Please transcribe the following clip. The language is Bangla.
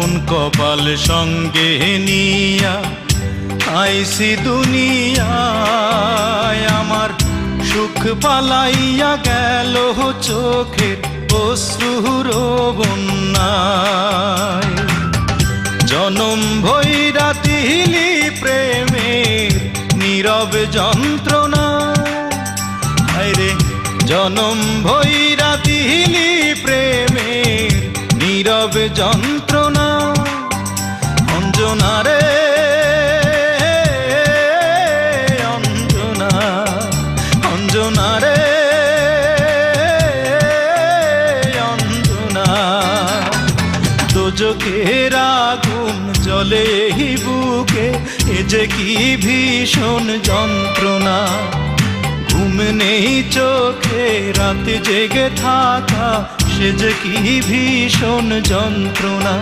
মন কপাল সঙ্গে নিয়া আইসি দুনিয়ায়, আমার সুখ পালাইয়া গেল চোখের অশ্রুর বন্যায়। জনম ভৈরা দিলি প্রেমের নীরব যন্ত্রণা, হায়রে জনম ভৈরা দিলি প্রেমের নীরব যন্ত্রণা। অঞ্জনা রে অঞ্জনা, অঞ্জনা রে অঞ্জনা, দোজখের আগুন জ্বলে এই বুকে, এ যে কি ভীষণ যন্ত্রণা। ঘুম নেই চোখে রাতে জেগে থাকা, সে যে কি ভীষণ যন্ত্রণা।